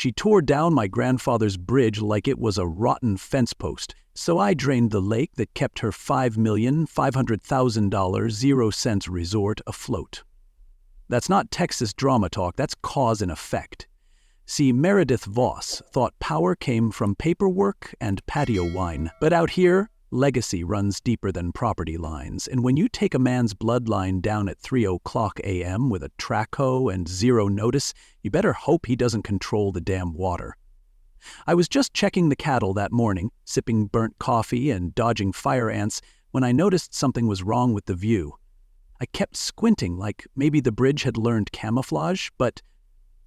She tore down my grandfather's bridge like it was a rotten fence post, so I drained the lake that kept her $5,500,000 0-cents resort afloat. That's not Texas drama talk, that's cause and effect. See, Meredith Voss thought power came from paperwork and patio wine, but out here, legacy runs deeper than property lines, and when you take a man's bloodline down at 3:00 a.m. with a track hoe and zero notice, you better hope he doesn't control the damn water. I was just checking the cattle that morning, sipping burnt coffee and dodging fire ants, when I noticed something was wrong with the view. I kept squinting like maybe the bridge had learned camouflage, but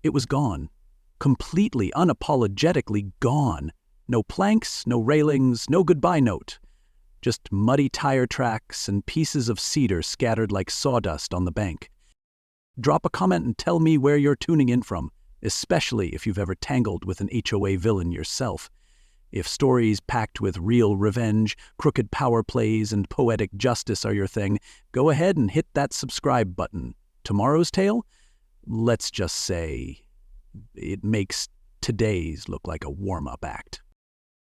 it was gone. Completely, unapologetically gone. No planks, no railings, no goodbye note. Just muddy tire tracks and pieces of cedar scattered like sawdust on the bank. Drop a comment and tell me where you're tuning in from, especially if you've ever tangled with an HOA villain yourself. If stories packed with real revenge, crooked power plays, and poetic justice are your thing, go ahead and hit that subscribe button. Tomorrow's tale? Let's just say it makes today's look like a warm-up act.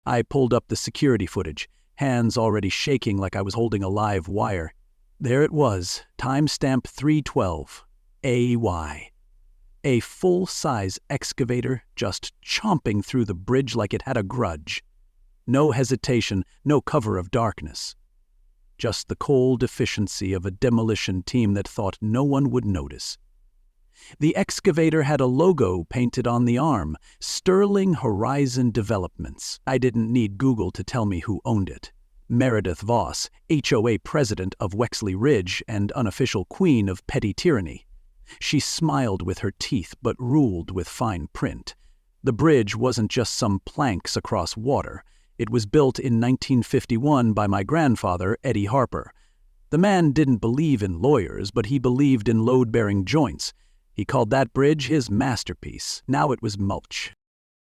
I pulled up the security footage, hands already shaking like I was holding a live wire. There it was, timestamp 3:12, AY. A full-size excavator just chomping through the bridge like it had a grudge. No hesitation, no cover of darkness. Just the cold efficiency of a demolition team that thought no one would notice. The excavator had a logo painted on the arm, Sterling Horizon Developments. I didn't need Google to tell me who owned it. Meredith Voss, HOA president of Wexley Ridge and unofficial queen of petty tyranny. She smiled with her teeth but ruled with fine print. The bridge wasn't just some planks across water. It was built in 1951 by my grandfather, Eddie Harper. The man didn't believe in lawyers, but he believed in load-bearing joints. He called that bridge his masterpiece. Now it was mulch.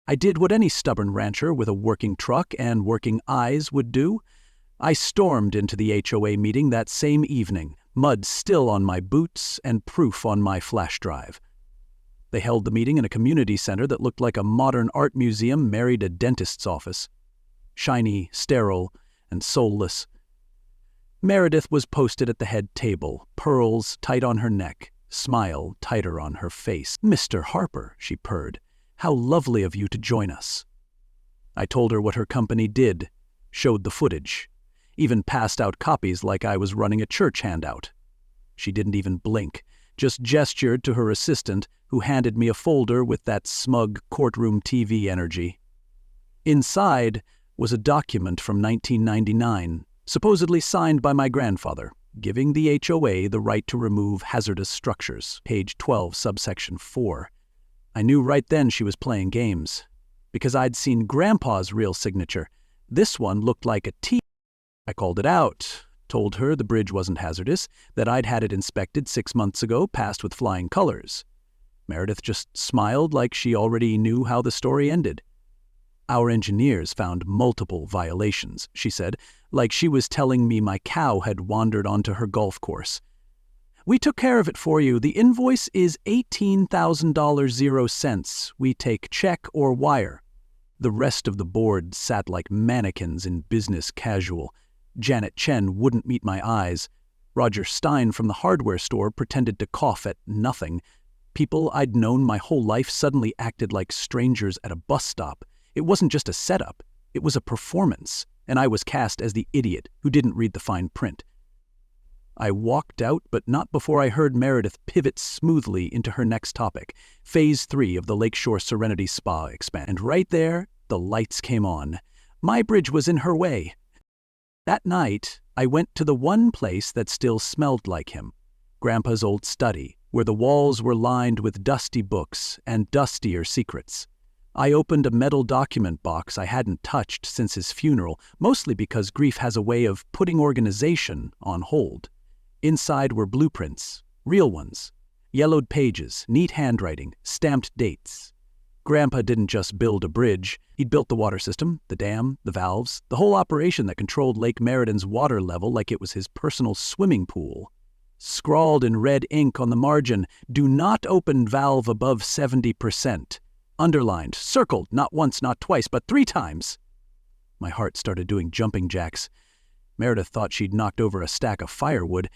I did what any stubborn rancher with a working truck and working eyes would do. I stormed into the HOA meeting that same evening, mud still on my boots and proof on my flash drive. They held the meeting in a community center that looked like a modern art museum married a dentist's office. Shiny, sterile, and soulless. Meredith was posted at the head table, pearls tight on her neck, smile tighter on her face. "Mr. Harper," she purred, "how lovely of you to join us." I told her what her company did, showed the footage, even passed out copies like I was running a church handout. She didn't even blink, just gestured to her assistant, who handed me a folder with that smug courtroom TV energy. Inside was a document from 1999, supposedly signed by my grandfather, giving the HOA the right to remove hazardous structures, page 12, subsection 4. I knew right then she was playing games, because I'd seen Grandpa's real signature. This one looked like a T. I called it out, told her the bridge wasn't hazardous, that I'd had it inspected 6 months ago, passed with flying colors. Meredith just smiled like she already knew how the story ended. "Our engineers found multiple violations," she said, like she was telling me my cow had wandered onto her golf course. "We took care of it for you. The invoice is $18,000 0-cents. We take check or wire." The rest of the board sat like mannequins in business casual. Janet Chen wouldn't meet my eyes. Roger Stein from the hardware store pretended to cough at nothing. People I'd known my whole life suddenly acted like strangers at a bus stop. It wasn't just a setup, it was a performance, and I was cast as the idiot who didn't read the fine print. I walked out, but not before I heard Meredith pivot smoothly into her next topic, Phase 3 of the Lakeshore Serenity Spa expansion. And right there, the lights came on. My bridge was in her way. That night, I went to the one place that still smelled like him, Grandpa's old study, where the walls were lined with dusty books and dustier secrets. I opened a metal document box I hadn't touched since his funeral, mostly because grief has a way of putting organization on hold. Inside were blueprints, real ones, yellowed pages, neat handwriting, stamped dates. Grandpa didn't just build a bridge, he'd built the water system, the dam, the valves, the whole operation that controlled Lake Merriden's water level like it was his personal swimming pool. Scrawled in red ink on the margin, "Do not open valve above 70%. underlined, circled, not once, not twice, but 3 times. My heart started doing jumping jacks. Meredith thought she'd knocked over a stack of firewood.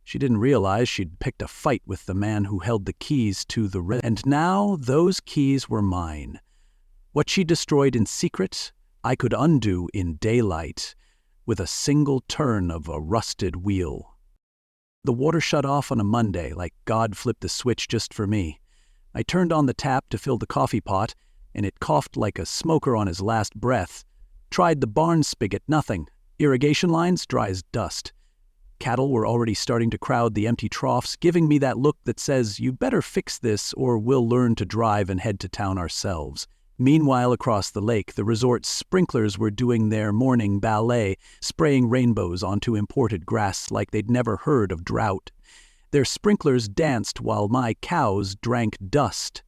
She didn't realize she'd picked a fight with the man who held the keys to the and now those keys were mine. What she destroyed in secret, I could undo in daylight with a single turn of a rusted wheel. The water shut off on a Monday, like God flipped the switch just for me. I turned on the tap to fill the coffee pot, and it coughed like a smoker on his last breath. Tried the barn spigot, nothing. Irrigation lines, dry as dust. Cattle were already starting to crowd the empty troughs, giving me that look that says, you better fix this or we'll learn to drive and head to town ourselves. Meanwhile, across the lake, the resort's sprinklers were doing their morning ballet, spraying rainbows onto imported grass like they'd never heard of drought. Their sprinklers danced while my cows drank dust.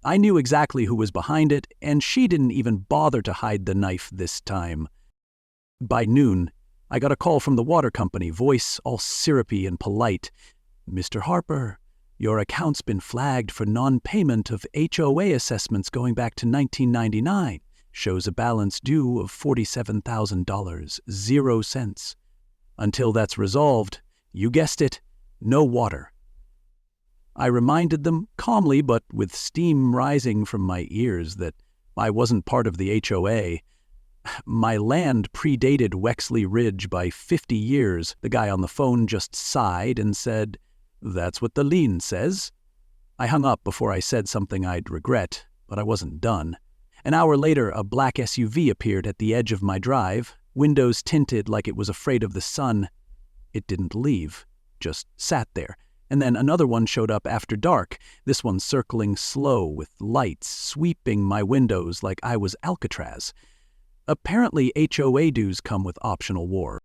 I knew exactly who was behind it, and she didn't even bother to hide the knife this time. By noon, I got a call from the water company, voice all syrupy and polite. "Mr. Harper, your account's been flagged for non-payment of HOA assessments going back to 1999. Shows a balance due of $47,000, 0 cents. Until that's resolved, you guessed it, no water." I reminded them, calmly but with steam rising from my ears, that I wasn't part of the HOA. My land predated Wexley Ridge by 50 years. The guy on the phone just sighed and said, "That's what the lien says." I hung up before I said something I'd regret, but I wasn't done. An hour later, a black SUV appeared at the edge of my drive, windows tinted like it was afraid of the sun. It didn't leave, just sat there. And then another one showed up after dark, this one circling slow with lights sweeping my windows like I was Alcatraz. Apparently HOA dues come with optional war.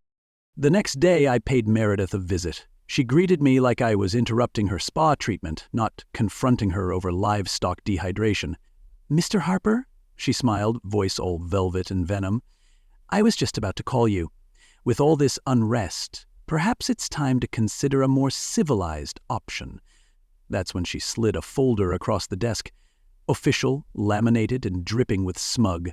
The next day I paid Meredith a visit. She greeted me like I was interrupting her spa treatment, not confronting her over livestock dehydration. "Mr. Harper?" she smiled, voice all velvet and venom. "I was just about to call you. With all this unrest, perhaps it's time to consider a more civilized option." That's when she slid a folder across the desk. Official, laminated, and dripping with smug.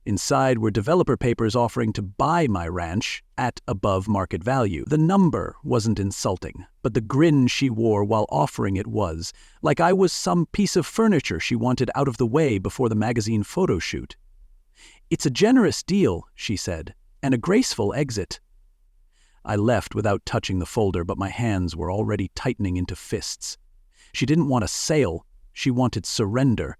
Inside were developer papers offering to buy my ranch at above market value. The number wasn't insulting, but the grin she wore while offering it was, like I was some piece of furniture she wanted out of the way before the magazine photo shoot. "It's a generous deal," she said, "and a graceful exit." I left without touching the folder, but my hands were already tightening into fists. She didn't want a sale, she wanted surrender.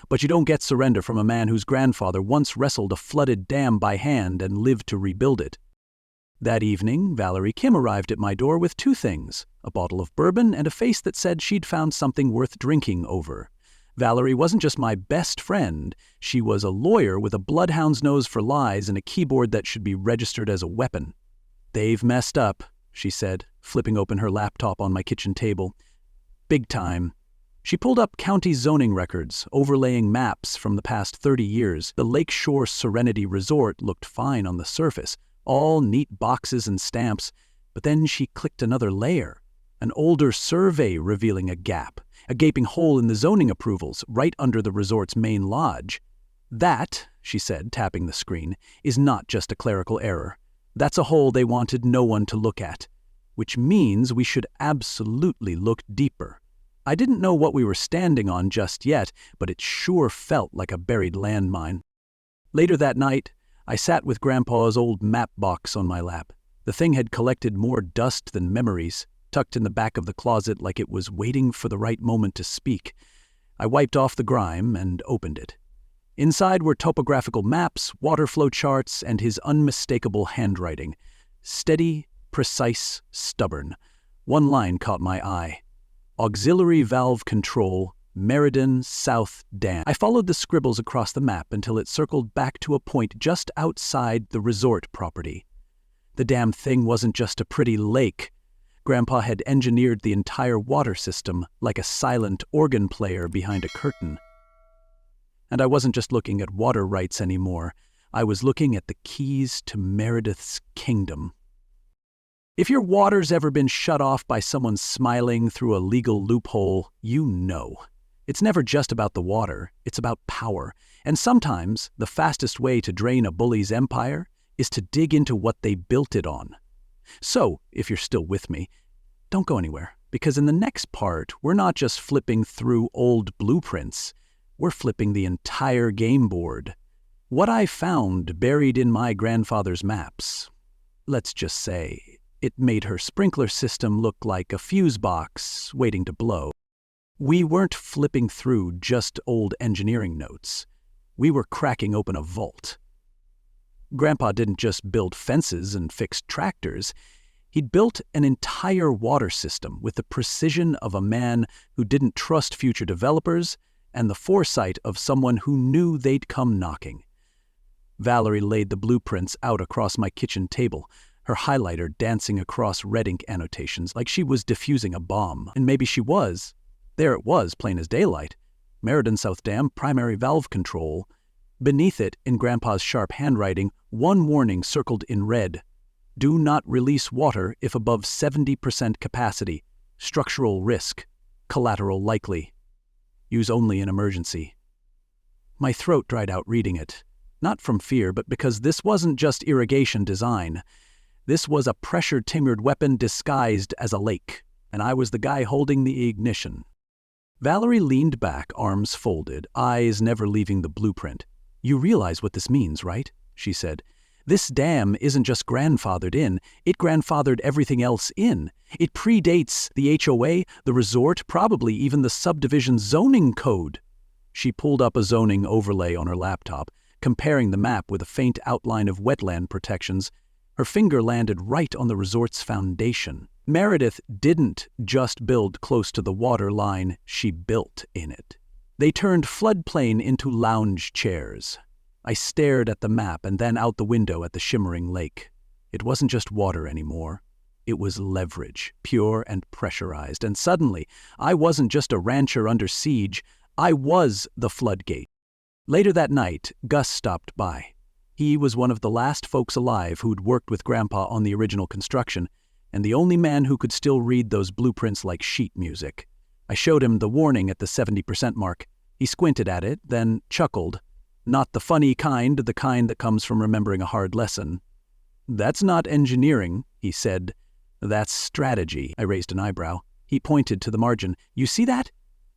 But you don't get surrender from a man whose grandfather once wrestled a flooded dam by hand and lived to rebuild it. That evening, Valerie Kim arrived at my door with 2 things, a bottle of bourbon and a face that said she'd found something worth drinking over. Valerie wasn't just my best friend, she was a lawyer with a bloodhound's nose for lies and a keyboard that should be registered as a weapon. "They've messed up," she said, flipping open her laptop on my kitchen table. "Big time." She pulled up county zoning records, overlaying maps from the past 30 years. The Lakeshore Serenity Resort looked fine on the surface, all neat boxes and stamps, but then she clicked another layer, an older survey revealing a gap, a gaping hole in the zoning approvals right under the resort's main lodge. "That," she said, tapping the screen, "is not just a clerical error. That's a hole they wanted no one to look at, which means we should absolutely look deeper." I didn't know what we were standing on just yet, but it sure felt like a buried landmine. Later that night, I sat with Grandpa's old map box on my lap. The thing had collected more dust than memories, tucked in the back of the closet like it was waiting for the right moment to speak. I wiped off the grime and opened it. Inside were topographical maps, water flow charts, and his unmistakable handwriting. Steady, precise, stubborn. One line caught my eye. "Auxiliary valve control, Meriden South Dam." I followed the scribbles across the map until it circled back to a point just outside the resort property. The damn thing wasn't just a pretty lake. Grandpa had engineered the entire water system like a silent organ player behind a curtain. And I wasn't just looking at water rights anymore. I was looking at the keys to Meredith's kingdom. If your water's ever been shut off by someone smiling through a legal loophole, you know. It's never just about the water, it's about power. And sometimes the fastest way to drain a bully's empire is to dig into what they built it on. So, if you're still with me, don't go anywhere, because in the next part, we're not just flipping through old blueprints, we're flipping the entire game board. What I found buried in my grandfather's maps, let's just say, it made her sprinkler system look like a fuse box waiting to blow. We weren't flipping through just old engineering notes. We were cracking open a vault. Grandpa didn't just build fences and fix tractors. He'd built an entire water system with the precision of a man who didn't trust future developers and the foresight of someone who knew they'd come knocking. Valerie laid the blueprints out across my kitchen table, her highlighter dancing across red ink annotations like she was defusing a bomb. And maybe she was. There it was, plain as daylight. Meriden South Dam primary valve control. Beneath it, in Grandpa's sharp handwriting, one warning circled in red. Do not release water if above 70% capacity. Structural risk. Collateral likely. Use only in emergency. My throat dried out reading it. Not from fear, but because this wasn't just irrigation design. This was a pressure-timbered weapon disguised as a lake, and I was the guy holding the ignition. Valerie leaned back, arms folded, eyes never leaving the blueprint. You realize what this means, right? She said. This dam isn't just grandfathered in, it grandfathered everything else in. It predates the HOA, the resort, probably even the subdivision zoning code. She pulled up a zoning overlay on her laptop, comparing the map with a faint outline of wetland protections. Her finger landed right on the resort's foundation. Meredith didn't just build close to the water line, she built in it. They turned floodplain into lounge chairs. I stared at the map and then out the window at the shimmering lake. It wasn't just water anymore. It was leverage, pure and pressurized. And suddenly, I wasn't just a rancher under siege, I was the floodgate. Later that night, Gus stopped by. He was one of the last folks alive who'd worked with Grandpa on the original construction, and the only man who could still read those blueprints like sheet music. I showed him the warning at the 70% mark. He squinted at it, then chuckled. Not the funny kind, the kind that comes from remembering a hard lesson. That's not engineering, he said. That's strategy. I raised an eyebrow. He pointed to the margin. You see that?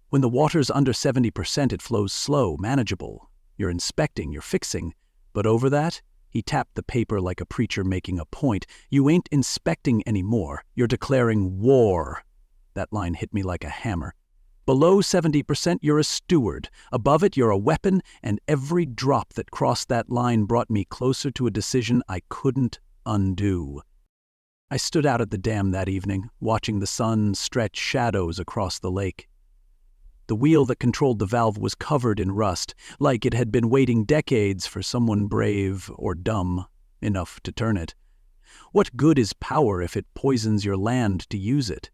When the water's under 70%, it flows slow, manageable. You're inspecting, you're fixing. But over that, he tapped the paper like a preacher making a point. You ain't inspecting anymore. You're declaring war. That line hit me like a hammer. Below 70%, you're a steward. Above it, you're a weapon, and every drop that crossed that line brought me closer to a decision I couldn't undo. I stood out at the dam that evening, watching the sun stretch shadows across the lake. The wheel that controlled the valve was covered in rust, like it had been waiting decades for someone brave or dumb enough to turn it. What good is power if it poisons your land to use it?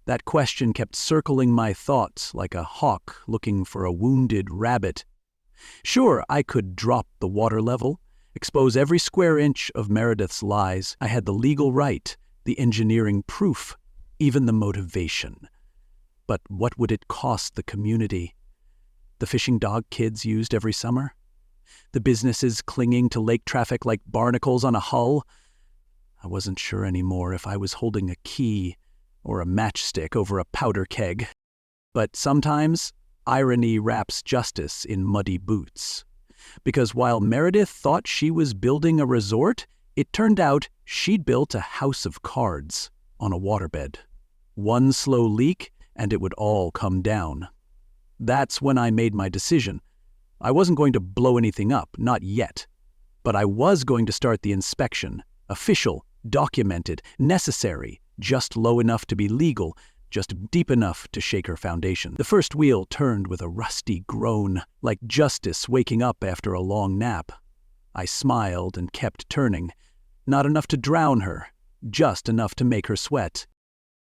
That question kept circling my thoughts like a hawk looking for a wounded rabbit. Sure, I could drop the water level, expose every square inch of Meredith's lies. I had the legal right, the engineering proof, even the motivation. But what would it cost the community? The fishing dog kids used every summer? The businesses clinging to lake traffic like barnacles on a hull? I wasn't sure anymore if I was holding a key or a matchstick over a powder keg. But sometimes, irony wraps justice in muddy boots. Because while Meredith thought she was building a resort, it turned out she'd built a house of cards on a waterbed. One slow leak, and it would all come down. That's when I made my decision. I wasn't going to blow anything up, not yet. But I was going to start the inspection. Official, documented, necessary, just low enough to be legal, just deep enough to shake her foundation. The first wheel turned with a rusty groan, like justice waking up after a long nap. I smiled and kept turning. Not enough to drown her, just enough to make her sweat.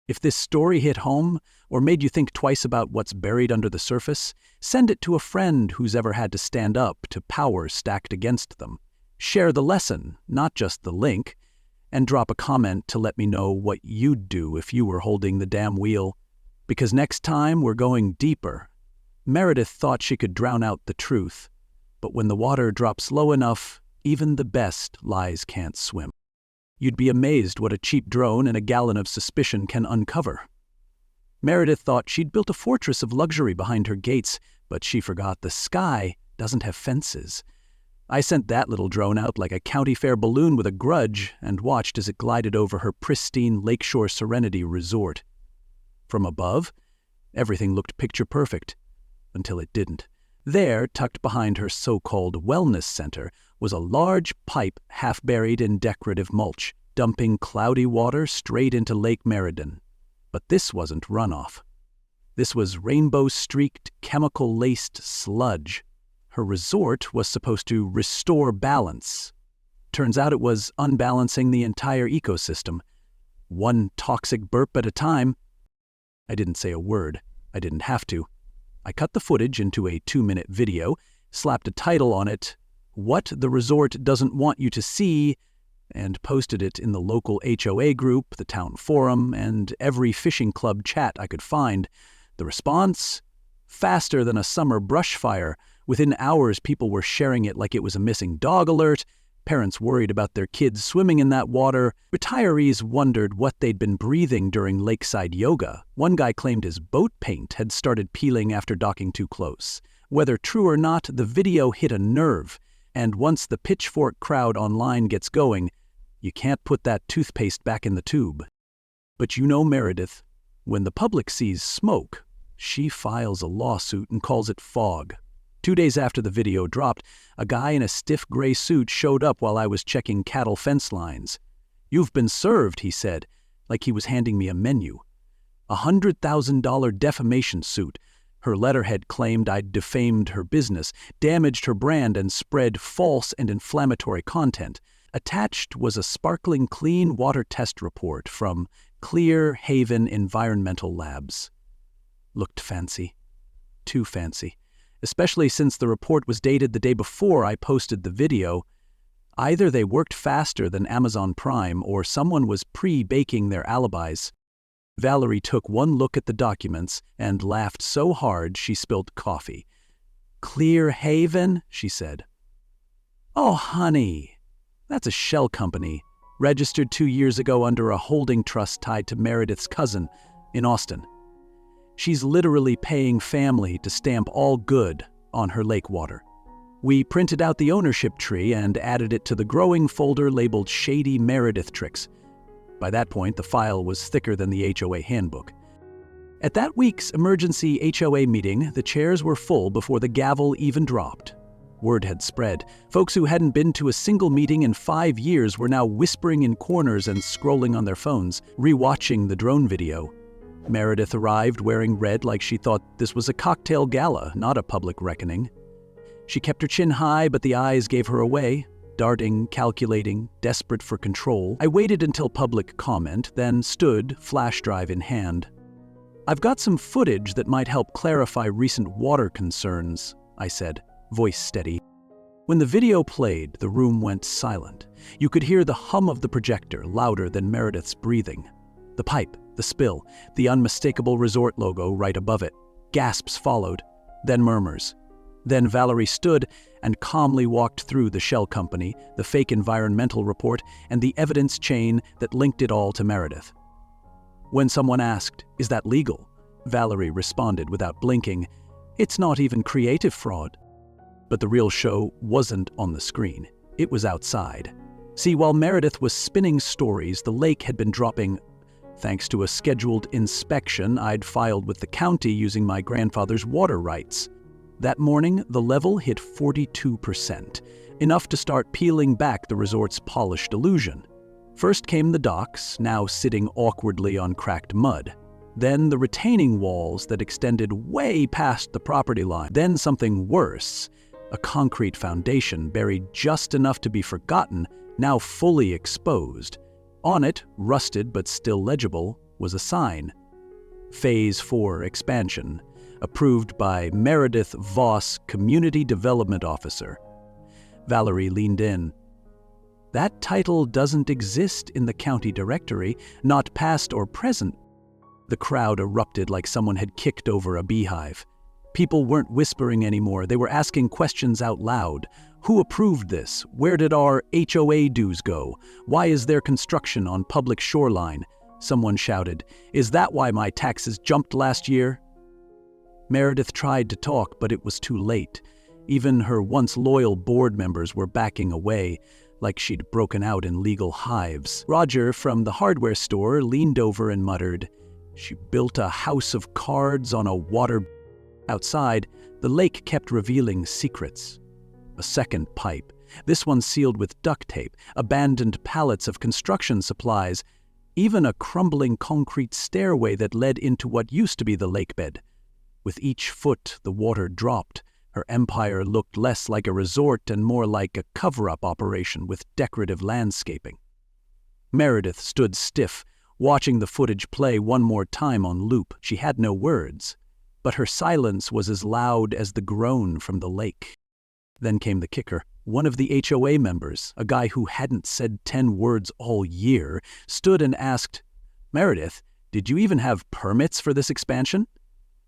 If this story hit home, or made you think twice about what's buried under the surface, send it to a friend who's ever had to stand up to power stacked against them. Share the lesson, not just the link, and drop a comment to let me know what you'd do if you were holding the damn wheel. Because next time we're going deeper, Meredith thought she could drown out the truth, but when the water drops low enough, even the best lies can't swim. You'd be amazed what a cheap drone and a gallon of suspicion can uncover. Meredith thought she'd built a fortress of luxury behind her gates, but she forgot the sky doesn't have fences. I sent that little drone out like a county fair balloon with a grudge and watched as it glided over her pristine Lakeshore Serenity resort. From above, everything looked picture perfect, until it didn't. There, tucked behind her so-called wellness center, was a large pipe half buried in decorative mulch, dumping cloudy water straight into Lake Meriden. But this wasn't runoff. This was rainbow-streaked, chemical-laced sludge. Her resort was supposed to restore balance. Turns out it was unbalancing the entire ecosystem, one toxic burp at a time. I didn't say a word. I didn't have to. I cut the footage into a 2-minute video, slapped a title on it, "What the Resort Doesn't Want You to See," and posted it in the local HOA group, the town forum, and every fishing club chat I could find. The response? Faster than a summer brush fire. Within hours, people were sharing it like it was a missing dog alert. Parents worried about their kids swimming in that water. Retirees wondered what they'd been breathing during lakeside yoga. One guy claimed his boat paint had started peeling after docking too close. Whether true or not, the video hit a nerve. And once the pitchfork crowd online gets going, you can't put that toothpaste back in the tube. But you know Meredith. When the public sees smoke, she files a lawsuit and calls it fog. 2 days after the video dropped, a guy in a stiff gray suit showed up while I was checking cattle fence lines. "You've been served," he said, like he was handing me a menu. $100,000 defamation suit. Her letterhead claimed I'd defamed her business, damaged her brand, and spread false and inflammatory content. Attached was a sparkling clean water test report from Clear Haven Environmental Labs. Looked fancy. Too fancy. Especially since the report was dated the day before I posted the video. Either they worked faster than Amazon Prime or someone was pre-baking their alibis. Valerie took one look at the documents and laughed so hard she spilled coffee. "Clear Haven?" she said. "Oh, honey, that's a shell company, registered 2 years ago under a holding trust tied to Meredith's cousin in Austin. She's literally paying family to stamp all good on her lake water. We printed out the ownership tree and added it to the growing folder labeled Shady Meredith Tricks. By that point, the file was thicker than the HOA handbook. At that week's emergency HOA meeting, the chairs were full before the gavel even dropped. Word had spread. Folks who hadn't been to a single meeting in 5 years were now whispering in corners and scrolling on their phones, rewatching the drone video. Meredith arrived wearing red like she thought this was a cocktail gala, not a public reckoning. She kept her chin high, but the eyes gave her away. Darting, calculating, desperate for control. I waited until public comment, then stood, flash drive in hand. "I've got some footage that might help clarify recent water concerns," I said, voice steady. When the video played, the room went silent. You could hear the hum of the projector, louder than Meredith's breathing. The pipe, the spill, the unmistakable resort logo right above it. Gasps followed, then murmurs. Then Valerie stood and calmly walked through the shell company, the fake environmental report, and the evidence chain that linked it all to Meredith. When someone asked, "Is that legal?" Valerie responded without blinking, "It's not even creative fraud." But the real show wasn't on the screen. It was outside. See, while Meredith was spinning stories, the lake had been dropping. Thanks to a scheduled inspection I'd filed with the county using my grandfather's water rights. That morning, the level hit 42%, enough to start peeling back the resort's polished illusion. First came the docks, now sitting awkwardly on cracked mud. Then the retaining walls that extended way past the property line. Then something worse, a concrete foundation buried just enough to be forgotten, now fully exposed. On it, rusted but still legible, was a sign. Phase 4 expansion. Approved by Meredith Voss, Community Development Officer. Valerie leaned in. "That title doesn't exist in the county directory, not past or present." The crowd erupted like someone had kicked over a beehive. People weren't whispering anymore, they were asking questions out loud. Who approved this? Where did our HOA dues go? Why is there construction on public shoreline? Someone shouted, "Is that why my taxes jumped last year?" Meredith tried to talk, but it was too late. Even her once loyal board members were backing away, like she'd broken out in legal hives. Roger from the hardware store leaned over and muttered, "She built a house of cards on a water." Outside, the lake kept revealing secrets. A second pipe, this one sealed with duct tape, abandoned pallets of construction supplies, even a crumbling concrete stairway that led into what used to be the lake bed. With each foot the water dropped. Her empire looked less like a resort and more like a cover-up operation with decorative landscaping. Meredith stood stiff, watching the footage play one more time on loop. She had no words, but her silence was as loud as the groan from the lake. Then came the kicker. One of the HOA members, a guy who hadn't said 10 words all year, stood and asked, "Meredith, did you even have permits for this expansion?"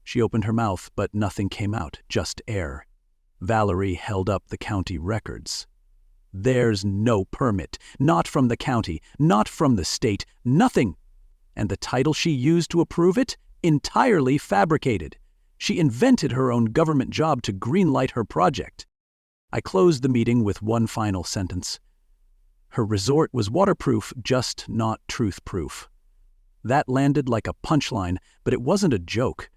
She opened her mouth, but nothing came out, just air. Valerie held up the county records. "There's no permit. Not from the county, not from the state, nothing. And the title she used to approve it? Entirely fabricated. She invented her own government job to greenlight her project." I closed the meeting with one final sentence. Her resort was waterproof, just not truth-proof. That landed like a punchline, but it wasn't a joke.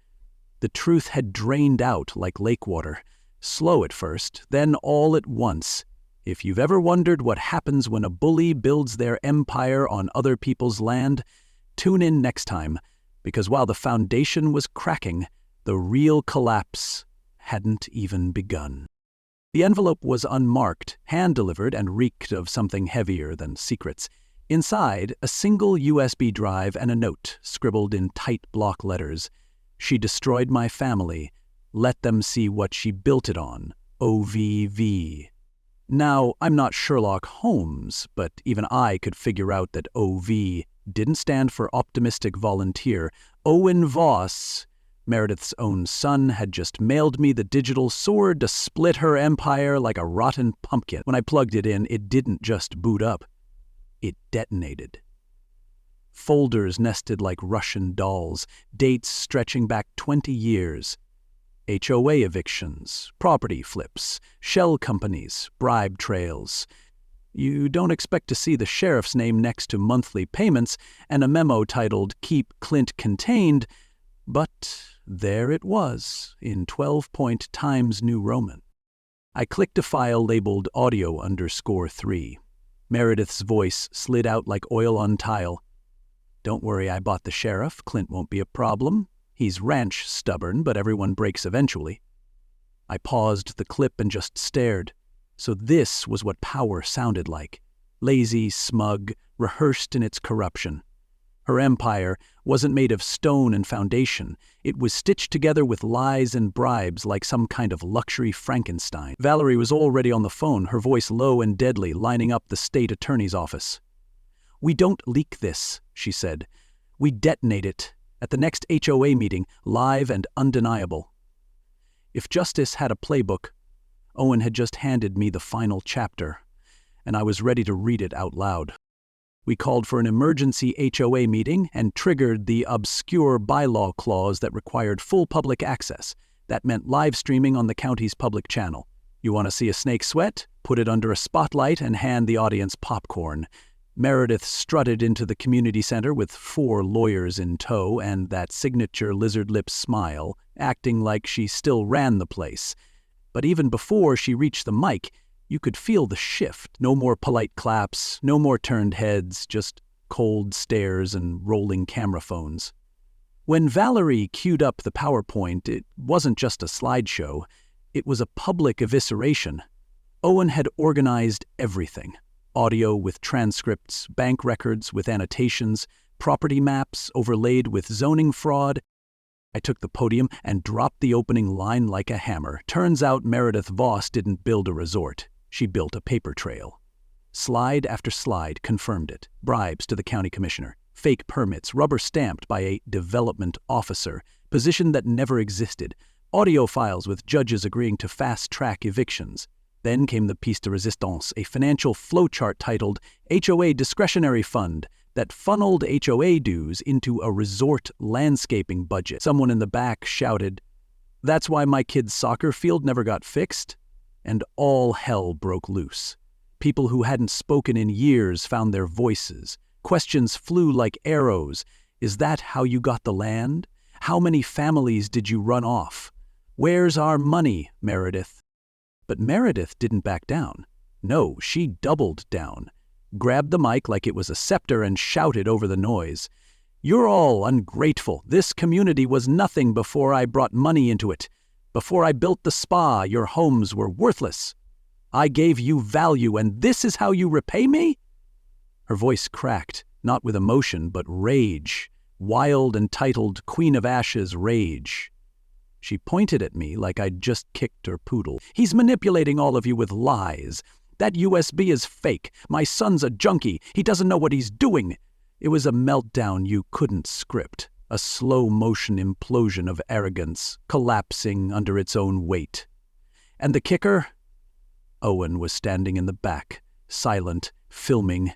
The truth had drained out like lake water, slow at first, then all at once. If you've ever wondered what happens when a bully builds their empire on other people's land, tune in next time, because while the foundation was cracking, the real collapse hadn't even begun. The envelope was unmarked, hand-delivered, and reeked of something heavier than secrets. Inside, a single USB drive and a note, scribbled in tight block letters. "She destroyed my family. Let them see what she built it on. OVV." Now, I'm not Sherlock Holmes, but even I could figure out that OV didn't stand for optimistic volunteer. Owen Voss, Meredith's own son, had just mailed me the digital sword to split her empire like a rotten pumpkin. When I plugged it in, it didn't just boot up. It detonated. Folders nested like Russian dolls, dates stretching back 20 years. HOA evictions, property flips, shell companies, bribe trails. You don't expect to see the sheriff's name next to monthly payments and a memo titled "Keep Clint Contained," but there it was in 12-point Times New Roman. I clicked a file labeled audio_3. Meredith's voice slid out like oil on tile. "Don't worry, I bought the sheriff. Clint won't be a problem. He's ranch stubborn, but everyone breaks eventually." I paused the clip and just stared. So this was what power sounded like. Lazy, smug, rehearsed in its corruption. Her empire wasn't made of stone and foundation. It was stitched together with lies and bribes like some kind of luxury Frankenstein. Valerie was already on the phone, her voice low and deadly, lining up the state attorney's office. "We don't leak this," she said. "We detonate it at the next HOA meeting, live and undeniable." If justice had a playbook, Owen had just handed me the final chapter, and I was ready to read it out loud. We called for an emergency HOA meeting and triggered the obscure bylaw clause that required full public access. That meant live streaming on the county's public channel. You want to see a snake sweat? Put it under a spotlight and hand the audience popcorn. Meredith strutted into the community center with 4 lawyers in tow and that signature lizard lip smile, acting like she still ran the place. But even before she reached the mic, you could feel the shift. No more polite claps, no more turned heads, just cold stares and rolling camera phones. When Valerie queued up the PowerPoint, it wasn't just a slideshow. It was a public evisceration. Owen had organized everything. Audio with transcripts, bank records with annotations, property maps overlaid with zoning fraud. I took the podium and dropped the opening line like a hammer. Turns out Meredith Voss didn't build a resort. She built a paper trail. Slide after slide confirmed it. Bribes to the county commissioner. Fake permits, rubber-stamped by a development officer. Position that never existed. audio files with judges agreeing to fast-track evictions. Then came the piece de resistance, a financial flowchart titled HOA Discretionary Fund that funneled HOA dues into a resort landscaping budget. Someone in the back shouted, "That's why my kid's soccer field never got fixed?" And all hell broke loose. People who hadn't spoken in years found their voices. Questions flew like arrows. Is that how you got the land? How many families did you run off? Where's our money, Meredith? But Meredith didn't back down. No, she doubled down, grabbed the mic like it was a scepter and shouted over the noise. "You're all ungrateful. This community was nothing before I brought money into it. Before I built the spa, your homes were worthless. I gave you value, and this is how you repay me?" Her voice cracked, not with emotion, but rage. Wild, entitled Queen of Ashes rage. She pointed at me like I'd just kicked her poodle. "He's manipulating all of you with lies. That USB is fake. My son's a junkie. He doesn't know what he's doing." It was a meltdown you couldn't script. A slow-motion implosion of arrogance, collapsing under its own weight. And the kicker? Owen was standing in the back, silent, filming.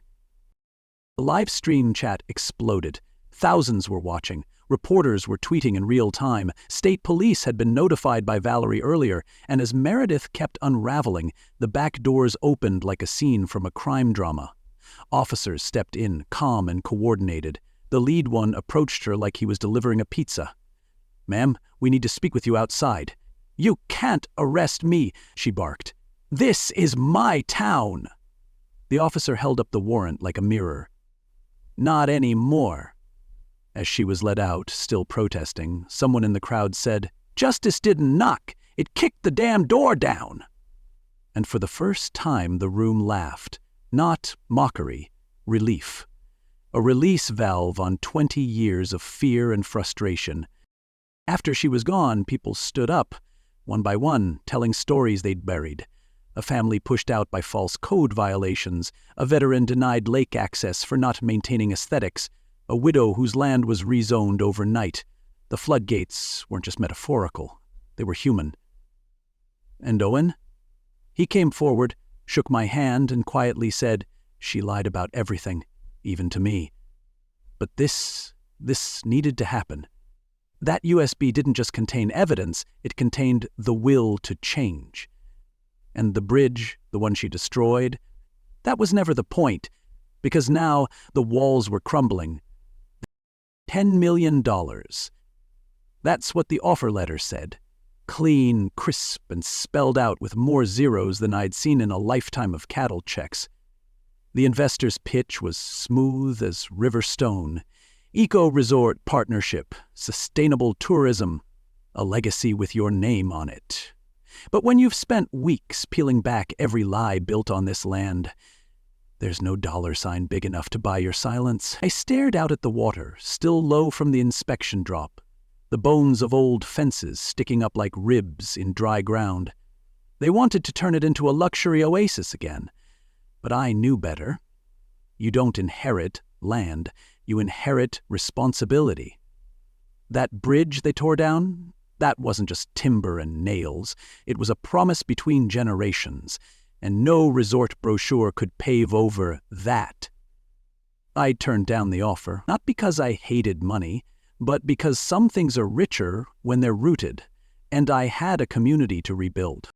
The live stream chat exploded. Thousands were watching. Reporters were tweeting in real time. State police had been notified by Valerie earlier, and as Meredith kept unraveling, the back doors opened like a scene from a crime drama. Officers stepped in, calm and coordinated. The lead one approached her like he was delivering a pizza. "Ma'am, we need to speak with you outside." "You can't arrest me," she barked. "This is my town." The officer held up the warrant like a mirror. "Not anymore." As she was led out, still protesting, someone in the crowd said, "Justice didn't knock. It kicked the damn door down." And for the first time the room laughed. Not mockery, relief. A release valve on 20 years of fear and frustration. After she was gone, people stood up, one by one, telling stories they'd buried. A family pushed out by false code violations, a veteran denied lake access for not maintaining aesthetics, a widow whose land was rezoned overnight. The floodgates weren't just metaphorical, they were human. And Owen? He came forward, shook my hand, and quietly said, "She lied about everything, even to me." But this needed to happen. That USB didn't just contain evidence, it contained the will to change. And the bridge, the one she destroyed, that was never the point, because now the walls were crumbling. $10 million. That's what the offer letter said. Clean, crisp, and spelled out with more zeros than I'd seen in a lifetime of cattle checks. The investor's pitch was smooth as river stone. Eco-resort partnership, sustainable tourism, a legacy with your name on it. But when you've spent weeks peeling back every lie built on this land, there's no dollar sign big enough to buy your silence. I stared out at the water, still low from the inspection drop, the bones of old fences sticking up like ribs in dry ground. They wanted to turn it into a luxury oasis again, but I knew better. You don't inherit land, you inherit responsibility. That bridge they tore down, that wasn't just timber and nails. It was a promise between generations, and no resort brochure could pave over that. I turned down the offer, not because I hated money, but because some things are richer when they're rooted, and I had a community to rebuild.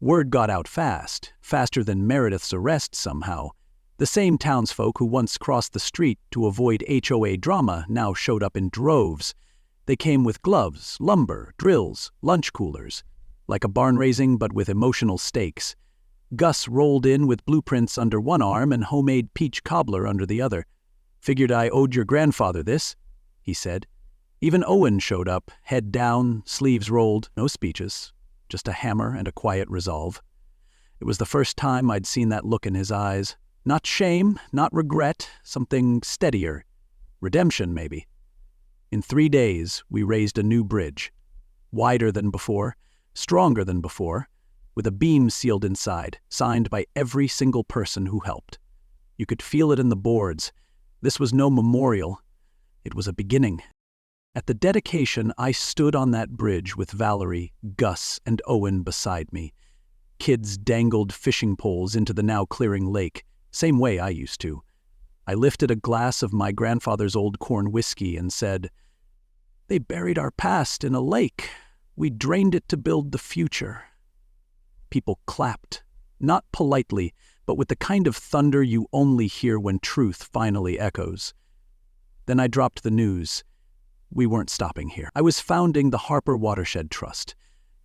Word got out fast, faster than Meredith's arrest somehow. The same townsfolk who once crossed the street to avoid HOA drama now showed up in droves. They came with gloves, lumber, drills, lunch coolers, like a barn raising but with emotional stakes. Gus rolled in with blueprints under one arm and homemade peach cobbler under the other. "Figured I owed your grandfather this," he said. Even Owen showed up, head down, sleeves rolled, no speeches, just a hammer and a quiet resolve. It was the first time I'd seen that look in his eyes. Not shame, not regret, something steadier. Redemption, maybe. In 3 days, we raised a new bridge. Wider than before, stronger than before, with a beam sealed inside, signed by every single person who helped. You could feel it in the boards. This was no memorial. It was a beginning. At the dedication, I stood on that bridge with Valerie, Gus, and Owen beside me. Kids dangled fishing poles into the now clearing lake, same way I used to. I lifted a glass of my grandfather's old corn whiskey and said, "They buried our past in a lake. We drained it to build the future." People clapped, not politely, but with the kind of thunder you only hear when truth finally echoes. Then I dropped the news. We weren't stopping here. I was founding the Harper Watershed Trust.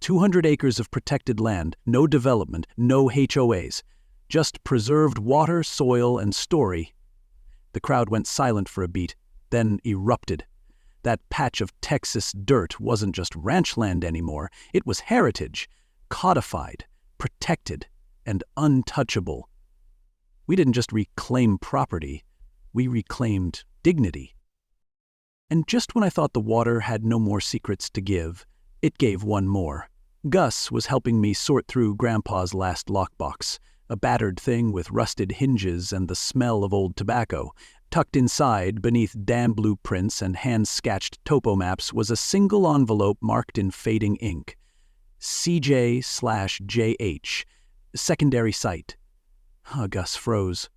200 acres of protected land, no development, no HOAs, just preserved water, soil, and story. The crowd went silent for a beat, then erupted. That patch of Texas dirt wasn't just ranch land anymore. It was heritage, codified, protected, and untouchable. We didn't just reclaim property, we reclaimed dignity. And just when I thought the water had no more secrets to give, it gave one more. Gus was helping me sort through Grandpa's last lockbox, a battered thing with rusted hinges and the smell of old tobacco. Tucked inside, beneath dam blueprints and hand-sketched topo maps, was a single envelope marked in fading ink. CJ/JH, secondary site. Gus froze.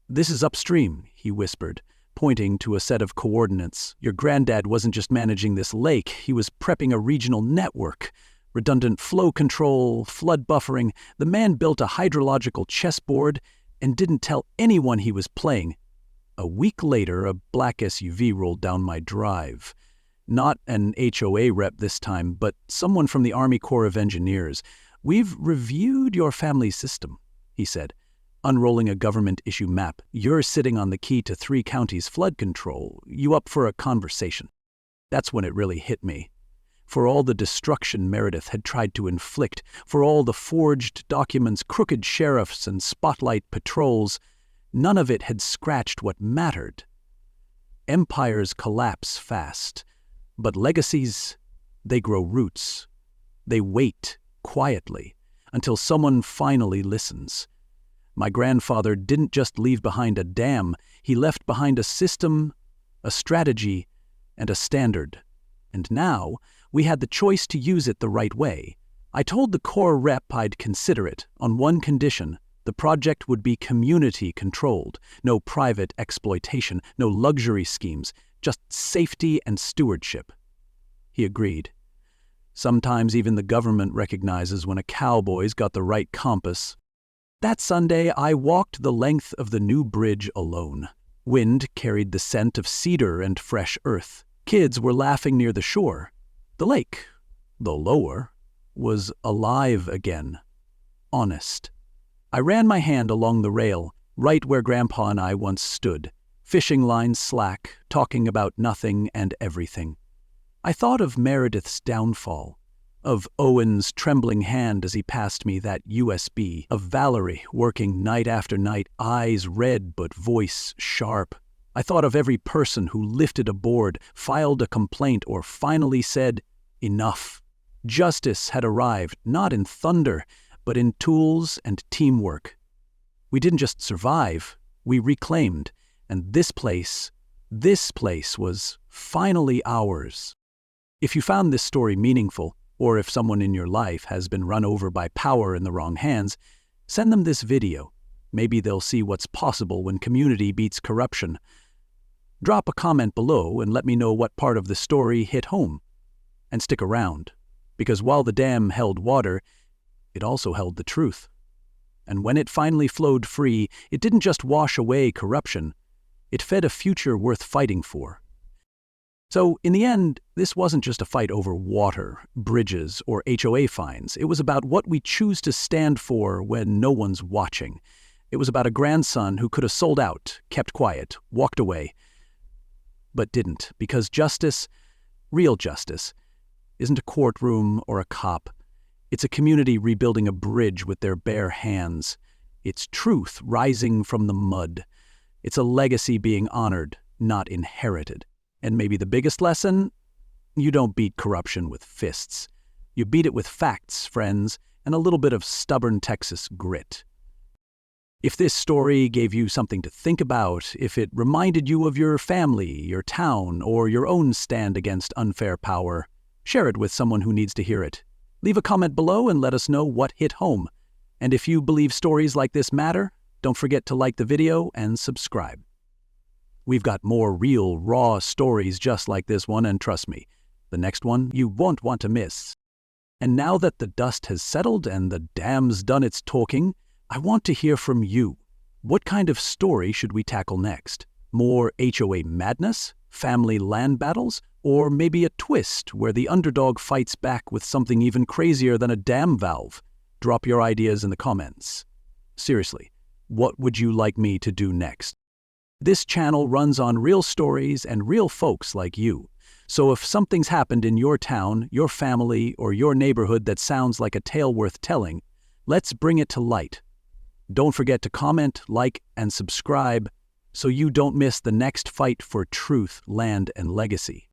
"This is upstream," he whispered, pointing to a set of coordinates. "Your granddad wasn't just managing this lake, he was prepping a regional network. Redundant flow control, flood buffering. The man built a hydrological chessboard and didn't tell anyone he was playing." A week later, a black SUV rolled down my drive. Not an HOA rep this time, but someone from the Army Corps of Engineers. "We've reviewed your family system," he said, unrolling a government-issue map. "You're sitting on the key to 3 counties' flood control. You up for a conversation?" That's when it really hit me. For all the destruction Meredith had tried to inflict, for all the forged documents, crooked sheriffs, and spotlight patrols, none of it had scratched what mattered. Empires collapse fast, but legacies, they grow roots. They wait quietly until someone finally listens. My grandfather didn't just leave behind a dam, he left behind a system, a strategy, and a standard. And now, we had the choice to use it the right way. I told the Corps rep I'd consider it, on one condition: the project would be community-controlled, no private exploitation, no luxury schemes, just safety and stewardship. He agreed. Sometimes even the government recognizes when a cowboy's got the right compass. That Sunday, I walked the length of the new bridge alone. Wind carried the scent of cedar and fresh earth. Kids were laughing near the shore. The lake, though lower, was alive again. Honest. I ran my hand along the rail, right where Grandpa and I once stood, fishing lines slack, talking about nothing and everything. I thought of Meredith's downfall, of Owen's trembling hand as he passed me that USB, of Valerie working night after night, eyes red but voice sharp. I thought of every person who lifted a board, filed a complaint, or finally said, "Enough." Justice had arrived, not in thunder, but in tools and teamwork. We didn't just survive, we reclaimed, and this place was finally ours. If you found this story meaningful, or if someone in your life has been run over by power in the wrong hands, send them this video. Maybe they'll see what's possible when community beats corruption. Drop a comment below and let me know what part of the story hit home. And stick around, because while the dam held water, it also held the truth. And when it finally flowed free, it didn't just wash away corruption, it fed a future worth fighting for. So, in the end, this wasn't just a fight over water, bridges, or HOA fines. It was about what we choose to stand for when no one's watching. It was about a grandson who could have sold out, kept quiet, walked away, but didn't, because justice, real justice, isn't a courtroom or a cop. It's a community rebuilding a bridge with their bare hands. It's truth rising from the mud. It's a legacy being honored, not inherited. And maybe the biggest lesson? You don't beat corruption with fists. You beat it with facts, friends, and a little bit of stubborn Texas grit. If this story gave you something to think about, if it reminded you of your family, your town, or your own stand against unfair power, share it with someone who needs to hear it. Leave a comment below and let us know what hit home. And if you believe stories like this matter, don't forget to like the video and subscribe. We've got more real, raw stories just like this one, and trust me, the next one you won't want to miss. And now that the dust has settled and the dam's done its talking, I want to hear from you. What kind of story should we tackle next? More HOA madness? Family land battles? Or maybe a twist where the underdog fights back with something even crazier than a dam valve? Drop your ideas in the comments. Seriously, what would you like me to do next? This channel runs on real stories and real folks like you. So if something's happened in your town, your family, or your neighborhood that sounds like a tale worth telling, let's bring it to light. Don't forget to comment, like, and subscribe so you don't miss the next fight for truth, land, and legacy.